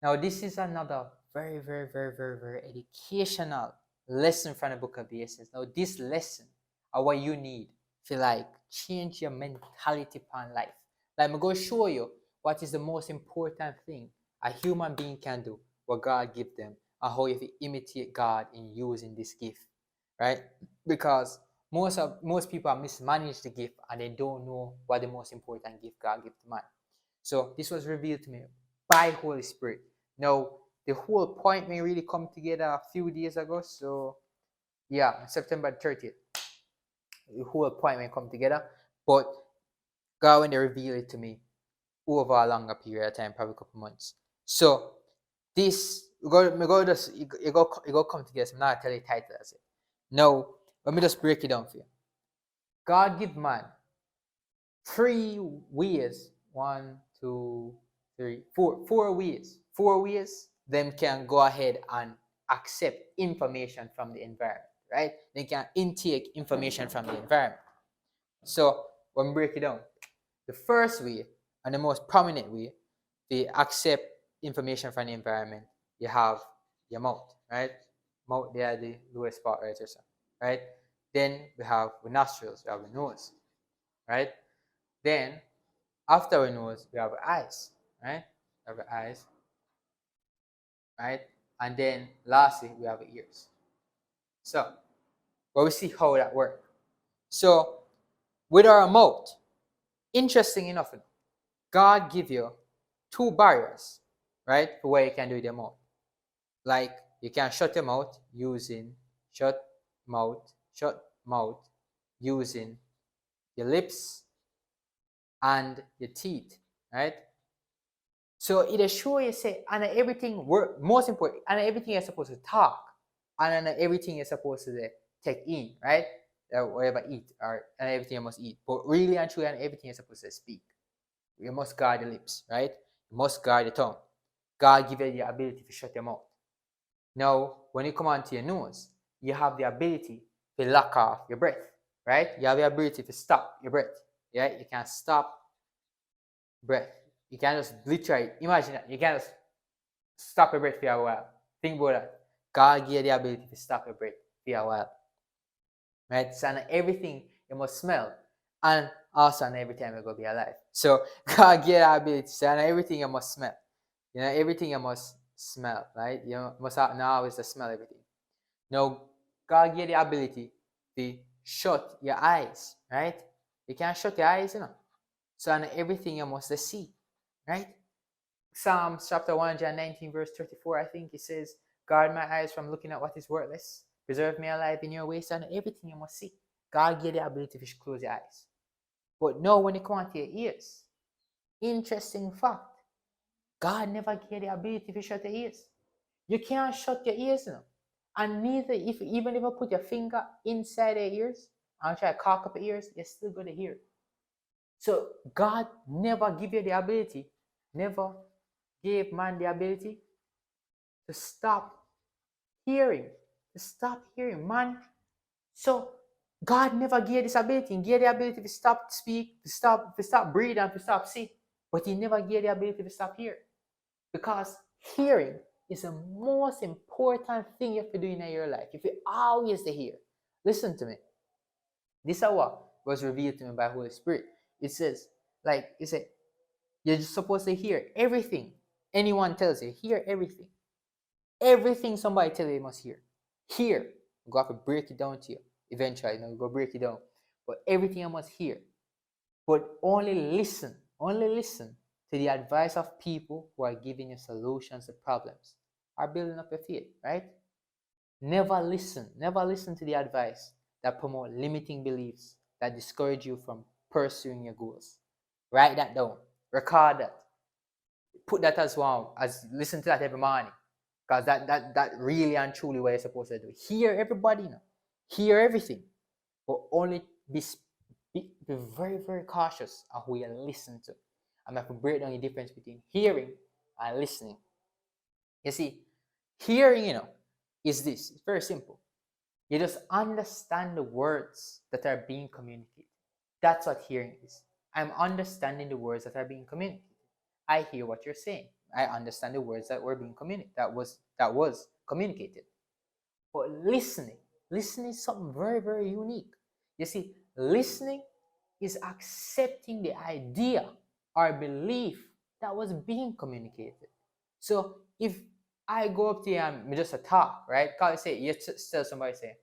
Now, this is another very educational lesson from the book of the Essence. Now, this lesson are what you need to like change your mentality upon life. Like, I'm going to show you what is the most important thing a human being can do, what God give them, and how you imitate God in using this gift, right? Because most people are mismanage the gift and they don't know what the most important gift God give to man. So this was revealed to me by Holy Spirit. Now, the whole point may really come together a few days ago. So, yeah, September 30th, the whole point may come together. But God, when they reveal it to me over a longer period of time, probably a couple months. So, this, you go just, you go come together. So I'm not tell you the title as it. Now, let me just break it down for you. God give man 3 ways. 1, 2, 3, 4. 4 ways. 4 ways them can go ahead and accept information from the environment, right? They can intake information from the environment. So when we break it down, the first way and the most prominent way to accept information from the environment, you have your mouth, right? Mouth, they are the lowest part, right? Right? Then we have the nostrils, we have the nose, right? Then after our nose, we have our eyes, right? We have our eyes, right? And then lastly, we have our ears. So, we see how that works. So, with our mouth, interesting enough, God give you 2 barriers, right, for what you can do with your mouth. Like, you can shut your mouth using shut mouth using your lips and your teeth, right? So it show you say, and everything work most important, and everything you're supposed to talk, and everything you're supposed to take in, right? Whatever eat, or and everything you must eat. But really and truly, and everything you're supposed to speak. You must guard the lips, right? You must guard the tongue. God give you the ability to shut your mouth. Now, when you come onto your nose, you have the ability to lock off your breath, right? You have the ability to stop your breath. Yeah, you can stop breath. You can just literally imagine that. You can just stop your breath for a while. Think about that. God gave you the ability to stop your breath for a while. Right? So and everything you must smell. And also and every time you're gonna be alive. So God gave you the ability to and everything you must smell. You know, everything you must smell, right? You must have now always to smell everything. Now, God gave you the ability to shut your eyes, right? You can't shut your eyes, you know. So and everything you must see, right? Psalms chapter 119, verse 34, I think it says, guard my eyes from looking at what is worthless. Preserve me alive in your ways, and everything you must see. God gave you the ability to close your eyes. But no, when it comes to your ears, interesting fact, God never gave you the ability to shut your ears. You can't shut your ears now. And neither, even if you put your finger inside your ears and try to cock up your ears, you're still going to hear. So God never give you the ability, never gave man the ability to stop hearing, man. So God never gave this ability. He gave the ability to stop speak, to stop breathe, and to stop see. But he never gave the ability to stop hear. Because hearing is the most important thing you have to do in your life. If you always to hear. Listen to me. This is what was revealed to me by Holy Spirit. It says, you're just supposed to hear everything anyone tells you. Hear everything. Everything somebody tells you, you must hear. Hear. I'm going to have to break it down to you. Eventually, I'm going to break it down. But everything I must hear. But only listen to the advice of people who are giving you solutions to problems, are building up your faith, right? Never listen to the advice that promote limiting beliefs that discourage you from pursuing your goals. Write that down. Record that. Put that as well, as listen to that every morning. Because that really and truly what you're supposed to do. Hear everybody now. Hear everything. But only be very cautious of who you listen to. I'm going to break down the difference between hearing and listening. You see, hearing, is this. It's very simple. You just understand the words that are being communicated. That's what hearing is. I'm understanding the words that are being communicated. I hear what you're saying. I understand the words that were being communicated, that was communicated. But listening is something very, very unique. You see, listening is accepting the idea or belief that was being communicated. So if I go up to you and me just a talk, right? Cause say you tell somebody say,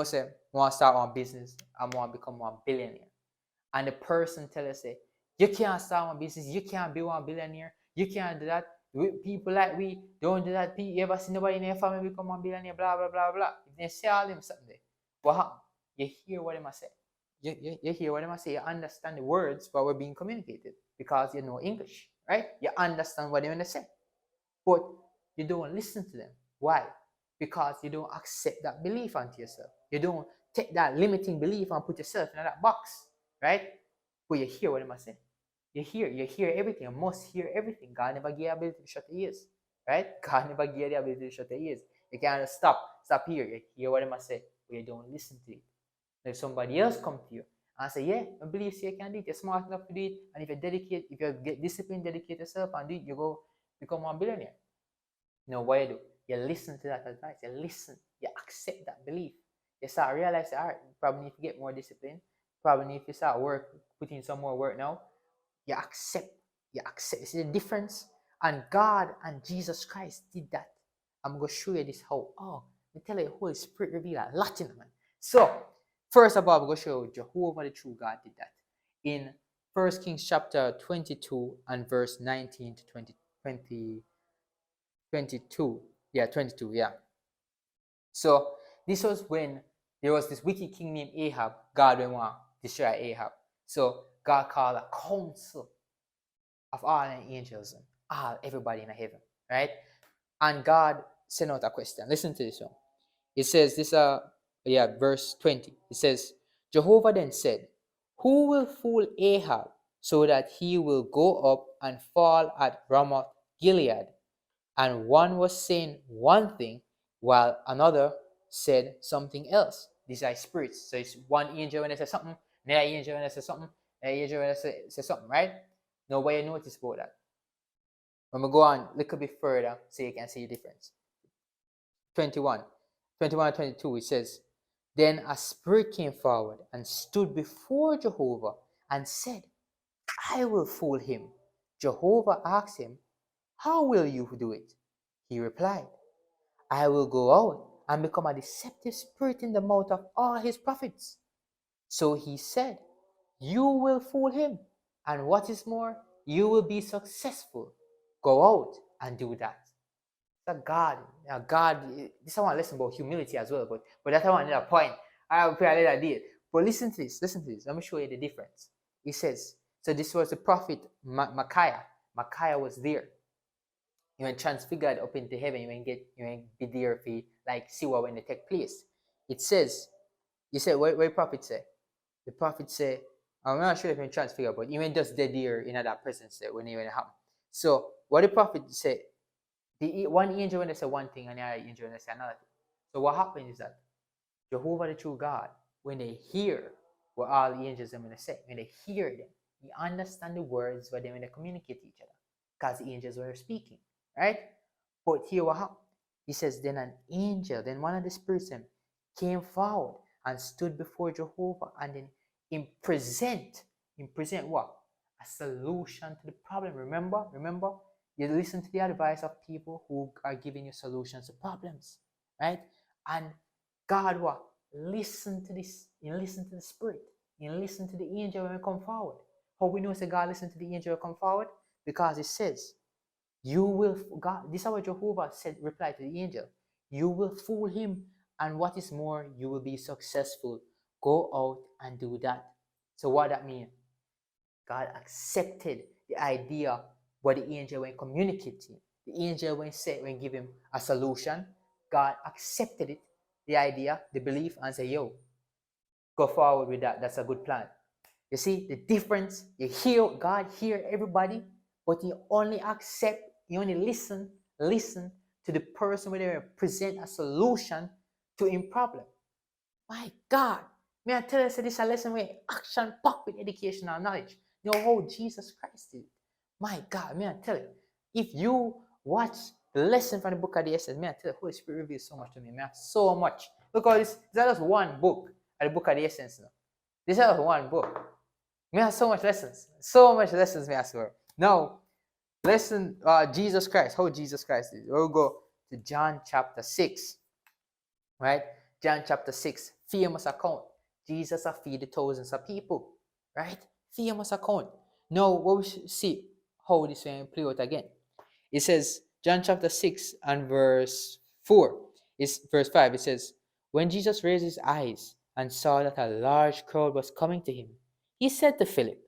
say, I want to start one business, I want to become 1 billionaire. And the person tell us say, you can't start one business, you can't be 1 billionaire, you can't do that. People like we don't do that. You ever see nobody in your family become 1 billionaire, blah blah blah blah. If they say all them something, what happen? You hear what they must say. You hear what they must say. You understand the words what were being communicated because you know English, right? You understand what they want to say, but you don't listen to them. Why? Because you don't accept that belief onto yourself. You don't take that limiting belief and put yourself in that box, right? But you hear what they must say. You hear everything. You must hear everything. God never gave you the ability to shut your ears, right? God never gave you the ability to shut your ears. You can't stop here. You hear what they must say, but you don't listen to it. If somebody else come to you and say, yeah, I believe you can do it, you're smart enough to do it, and if you get disciplined, dedicate yourself and do it, you go become 1 billionaire. No, what you do? You listen to that advice. You listen. You accept that belief. You start realizing, all right, probably need to get more discipline. Probably need to start putting some more work now. You accept. You accept. You see the difference? And God and Jesus Christ did that. I'm going to show you this how. Oh, I tell you, the Holy Spirit revealed a lot in it, man. So, first of all, I'm going to show you Jehovah the true God did that. In 1 Kings chapter 22 and verse 19 to 22. Yeah, 22. Yeah. So this was when there was this wicked king named Ahab. God didn't want to destroy Ahab. So God called a council of all the angels and everybody in heaven, right? And God sent out a question. Listen to this one. It says this verse 20. It says, Jehovah then said, who will fool Ahab so that he will go up and fall at Ramoth Gilead? And one was saying one thing while another said something else. These are spirits. So it's one angel when they say something, another angel when they say something, another angel when they say something, right? Now, what you notice about that? When we go on a little bit further, so you can see the difference. 21 and 22, it says, then a spirit came forward and stood before Jehovah and said, I will fool him. Jehovah asked him, how will you do it? He replied, I will go out and become a deceptive spirit in the mouth of all his prophets. So he said, you will fool him. And what is more, you will be successful. Go out and do that. So God, this I want to listen about humility as well, but that's one another point. I will pray a little bit. But listen to this. Let me show you the difference. He says, so this was the prophet Micaiah. Micaiah was there. You went transfigured up into heaven. You went be there for like see what when they take place. It says, you said what prophet say? The prophet say, I'm not sure if you transfigured, but you went just dead there in that presence there when it happened. So what the prophet say? The one angel when they say one thing and the other angel when they say another thing. So what happens is that Jehovah the true God, when they hear what all the angels are going to say, when they hear them, you understand the words but then when they communicate to each other, because the angels were speaking, right? But here what happened? He says, then an angel, then one of the spirits came forward and stood before Jehovah and then in present what? A solution to the problem. Remember? You listen to the advice of people who are giving you solutions to problems, right? And God what? Listen to this. You listen to the spirit. You listen to the angel when we come forward. How we know say God listen to the angel when we come forward? Because it says, you will, God, this is what Jehovah said, replied to the angel. You will fool him, and what is more, you will be successful. Go out and do that. So what that mean? God accepted the idea what the angel when communicating. The angel when give him a solution, God accepted it, the idea, the belief, and say, yo, go forward with that. That's a good plan. You see the difference? You hear God hear everybody, but you only accept, you only listen to the person when they present a solution to him problem. My God, may I tell you, this is a lesson where action packed with educational knowledge. You know how Jesus Christ did. My God, man, I tell you, if you watch the lesson from the book of the Essence, man, I tell you, Holy Spirit reveals so much to me, man, so much. Because it's not just one book of the book of the Essence. No. This is just one book. Man, so much lessons, man, I swear. Now, lesson, Jesus Christ, how Jesus Christ is. We'll go to John chapter 6, right? John chapter 6, famous account. Jesus has feeded thousands of people, right? Famous account. Now, what we should see how this will play out again. It says, John chapter 6 and verse 4, is verse 5, it says, when Jesus raised his eyes and saw that a large crowd was coming to him, he said to Philip,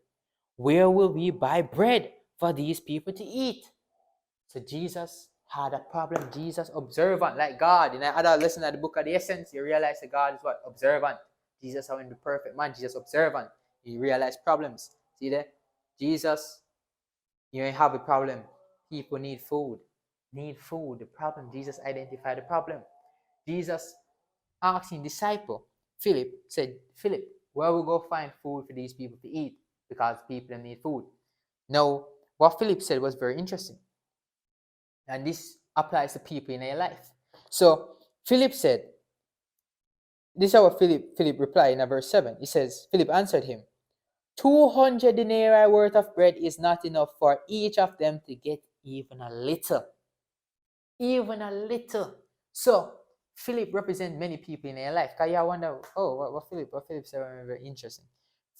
where will we buy bread for these people to eat? So Jesus had a problem. Jesus observant, like God. In another lesson at the book of the Essence, you realize that God is what? Observant. Jesus having the perfect man. Jesus observant. You realize problems. See there? Jesus, you have a problem. People need food. Need food. The problem. Jesus identified the problem. Jesus asking disciple, Philip, said, Philip, where will we go find food for these people to eat? Because people need food. Now, what Philip said was very interesting. And this applies to people in their life. So Philip said, this is how Philip replied in verse 7. He says, Philip answered him, 200 denarii worth of bread is not enough for each of them to get even a little. Even a little. So Philip represents many people in their life. Because you wonder, oh, what Philip said was very interesting.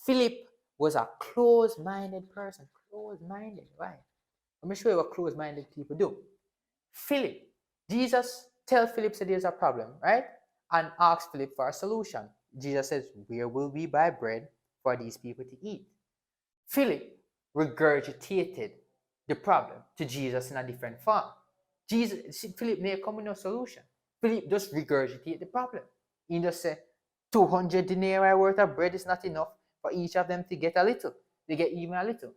Philip was a closed-minded person. Closed-minded. Why? Let me show you what closed-minded people do. Philip, Jesus tells Philip that there's a problem, right? And asks Philip for a solution. Jesus says, where will we buy bread for these people to eat? Philip regurgitated the problem to Jesus in a different form. Philip never come with no solution. Philip just regurgitated the problem. He just said, 200 denarii worth of bread is not enough for each of them to get a little. They get even a little.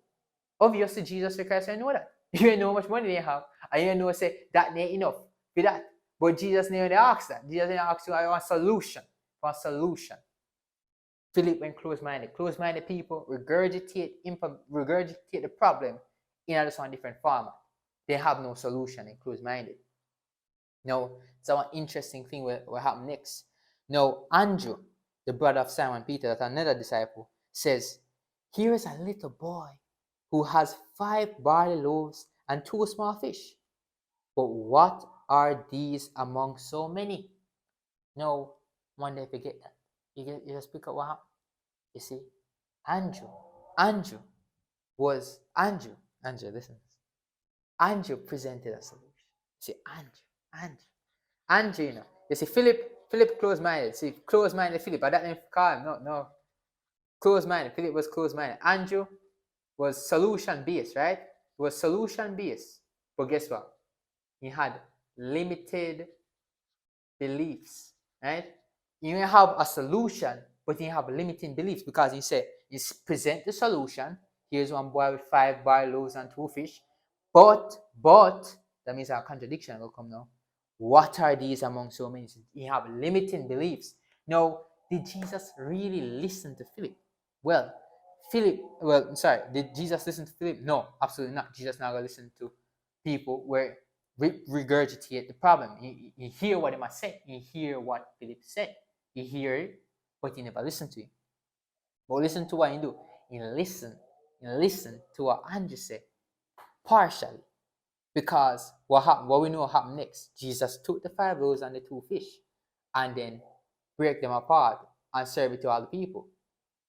Obviously, Jesus Christ, I know that. You know how much money they have. And you know, say, that ain't enough for that. But Jesus never asked that. Jesus never asked you, I want a solution. For a solution. Philip went close-minded. Close-minded people regurgitate the problem in a different format. They have no solution in close-minded. Now, so one interesting thing will happen next. Now, Andrew, the brother of Simon Peter, that's another disciple, says, here is a little boy who has 5 barley loaves and 2 small fish. But what are these among so many? No, one day forget that. You just pick up what happened. You see, Andrew, listen. Andrew presented a solution. See, Andrew, you know. You see, Philip closed-minded. See, closed-minded Philip. I don't call him. No. Closed-minded. Philip was closed-minded. Andrew was solution-based, right? He was solution-based. But guess what? He had limited beliefs, right? You may have a solution, but you have limiting beliefs because he said, you present the solution. Here's one boy with 5 barley loaves and 2 fish. But, that means a contradiction will come now. What are these among so many? You have limiting beliefs. Now, did Jesus really listen to Philip? Did Jesus listen to Philip? No, absolutely not. Jesus not going to listen to people where regurgitate the problem. You hear what he must say. You hear what Philip said. You hear it, but you never listen to him. But listen to what you do. You listen to what Andrew said, partially. Because what we know happened next, Jesus took the 5 loaves and the 2 fish and then break them apart and serve it to all the people.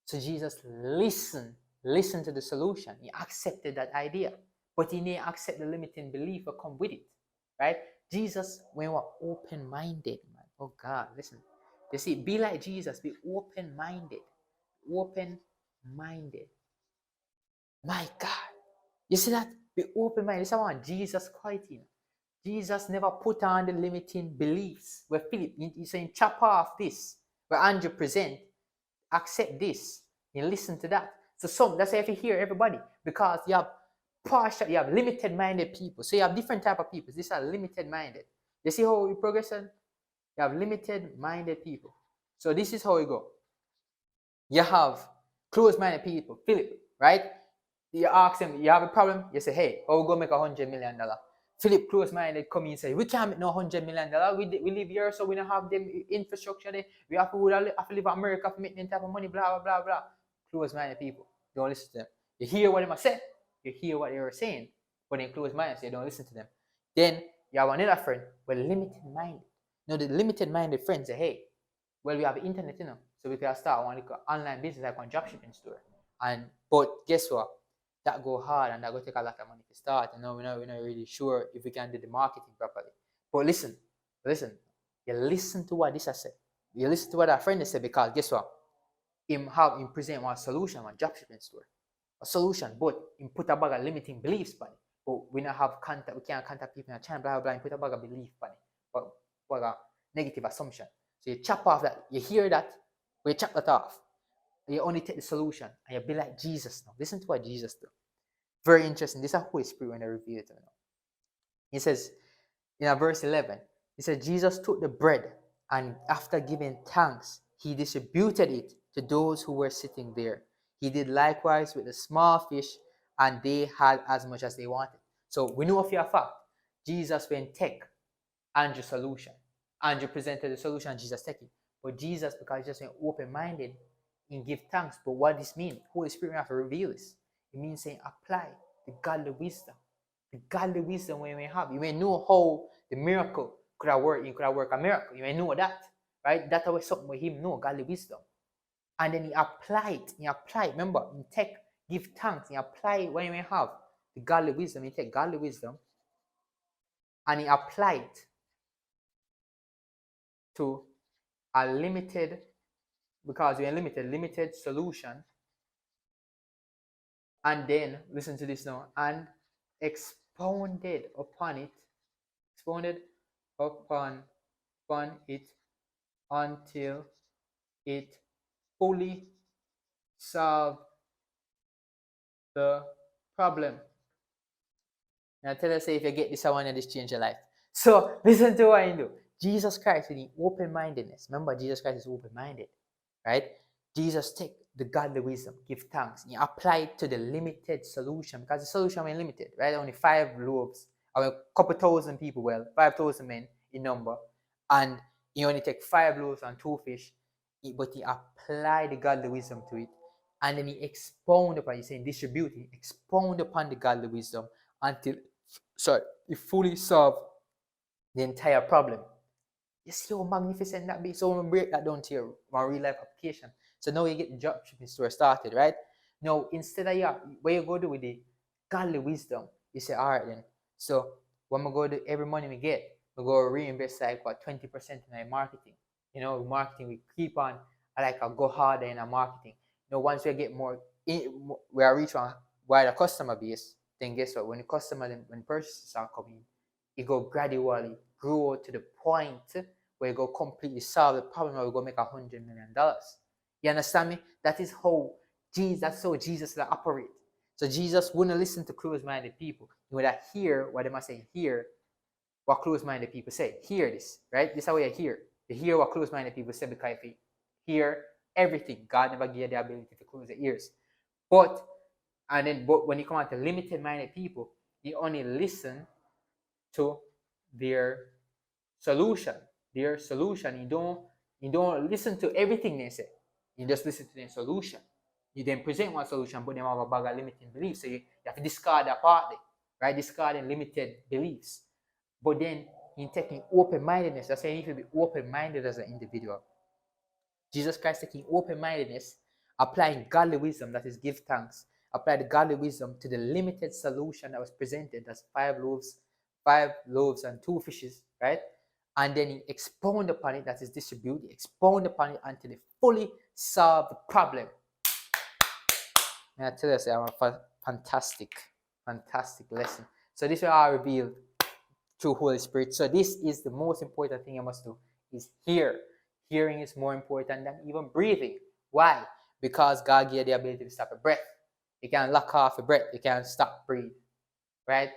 So Jesus listened to the solution. He accepted that idea, but he didn't accept the limiting belief that come with it, right? Jesus, when we were open-minded, man. Oh God, listen. You see, be like Jesus, be open-minded. Open-minded. My God. You see that? Be open-minded. This is what Jesus quite in. Jesus never put on the limiting beliefs. Where Philip, he's saying, chop off this. Where Andrew present, accept this. You listen to that. So that's why if you hear everybody, because you have limited-minded people. So you have different type of people. These are limited-minded. You see how we progress? You have limited-minded people. So this is how we go. You have closed-minded people, Philip, right? You ask him, you have a problem? You say, hey, how we go make $100 million? Philip close-minded come in and say, we can't make no $100 million. We live here, so we don't have them infrastructure there. We have to live in America to make them type of money, blah, blah, blah, blah. Close-minded people. Don't listen to them. You hear what they must say. You hear what they are saying. But in close-minded, so you don't listen to them. Then you have another friend, but limited-minded. Now, the limited-minded friend say, hey, well, we have the internet, so we can start one online business like one dropshipping store. But guess what? That go hard and that go take a lot of money to start. And now we're not really sure if we can do the marketing properly. But listen. You listen to what this has said. You listen to what our friend has said, because guess what? Him present one solution, one dropshipping store. A solution, but him put a bag of limiting beliefs on it. But we don't have contact, we can't contact people in a channel, blah, blah, blah, and put a bag of belief on it. But a negative assumption. So you chop off that, you hear that, but you chop that off. You only take the solution and you be like Jesus now. Listen to what Jesus do. Very interesting. This is a Holy Spirit when I reveal it to you. He says in verse 11, he said, Jesus took the bread and after giving thanks, he distributed it to those who were sitting there. He did likewise with the small fish, and they had as much as they wanted. So we know for a fact, Jesus went take Andrew's solution. Andrew presented the solution, Jesus take it. But Jesus, because he just went open-minded, and give thanks. But what this means, Holy Spirit have to reveal this. It means saying apply the godly wisdom. The godly wisdom when we have. You may know how the miracle could have worked. You could have worked a miracle. You may know that. Right? That was something with him know, godly wisdom. And then he applied. Remember, in take, give thanks. He apply when we have the godly wisdom. He take godly wisdom and he applied to a limited, because we are limited solution. And then, listen to this now, and expounded upon it until it fully solved the problem. Now tell us, say, if you get this, I want to just change your life. So listen to what I do. Jesus Christ with the open-mindedness. Remember, Jesus Christ is open-minded, right? Jesus take the godly wisdom, give thanks. He apply it to the limited solution, because the solution was limited, right? Only 5 loaves, or a couple thousand people, 5,000 men in number, and he only take 5 loaves and 2 fish, but he applied the godly wisdom to it, and then he expound upon, he's saying distributing, expound upon the godly wisdom until, he fully solved the entire problem. You see how magnificent that be? So I'm going to break that down to your real life application. So now you get the dropshipping store started, right? Now, instead of what you go do with the godly wisdom, you say, all right then. So what I'm going to do every money we get, we go reinvest like 20% in our marketing. Marketing, we keep on, go harder in our marketing. Once we get more, we are reaching a wider customer base, then guess what? When purchases are coming, it go gradually grow to the point where you go completely solve the problem, or we go make $100 million. You understand me? That is how Jesus will operate. So Jesus wouldn't listen to closed-minded people. He would hear what they must say, hear what closed-minded people say. Hear this, right? This is how you hear. You hear what closed-minded people say, because if you hear everything, God never gave you the ability to close your ears. But when you come out to limited-minded people, you only listen to their solution. You don't listen to everything they say. You just listen to their solution. You then present one solution, but they have a bag of limiting beliefs. So you have to discard that part, right? Discarding limited beliefs. But then in taking open-mindedness, that's why you need to be open-minded as an individual. Jesus Christ taking open-mindedness, applying godly wisdom, that is give thanks, apply the godly wisdom to the limited solution that was presented, that's 5 loaves and 2 fishes, right? And then he expound upon it, that is distribute, expound upon it until they fully solve the problem. And I tell you, I have a fantastic lesson. So this is what I revealed through Holy Spirit. So this is the most important thing I must do, is hear. Hearing is more important than even breathing. Why? Because God gave you the ability to stop a breath. You can't lock off a breath. You can't stop breathe. Right?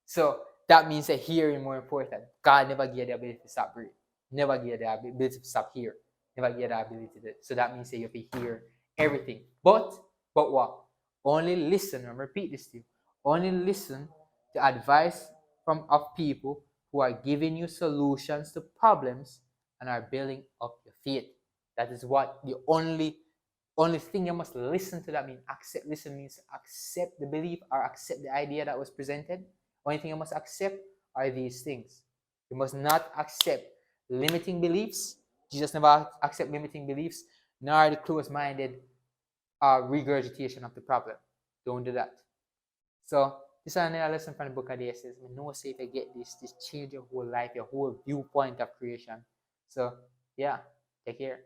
So that means that hearing is more important. God never gave you the ability to stop breathe. Never gave you the ability to stop hear. Never gave you the ability to do it. So that means that you have to hear everything. But what? Only listen, and repeat this to you. Only listen to advice of people who are giving you solutions to problems and are building up your faith. That is what the only thing you must listen to. That means accept. Listen means accept the belief or accept the idea that was presented. Only thing you must accept are these things. You must not accept limiting beliefs. Jesus never accept limiting beliefs, nor the closed-minded regurgitation of the problem. Don't do that. So this is another lesson from the book of the Essays. We know, say, if you get this change your whole life, your whole viewpoint of creation. So yeah, take care.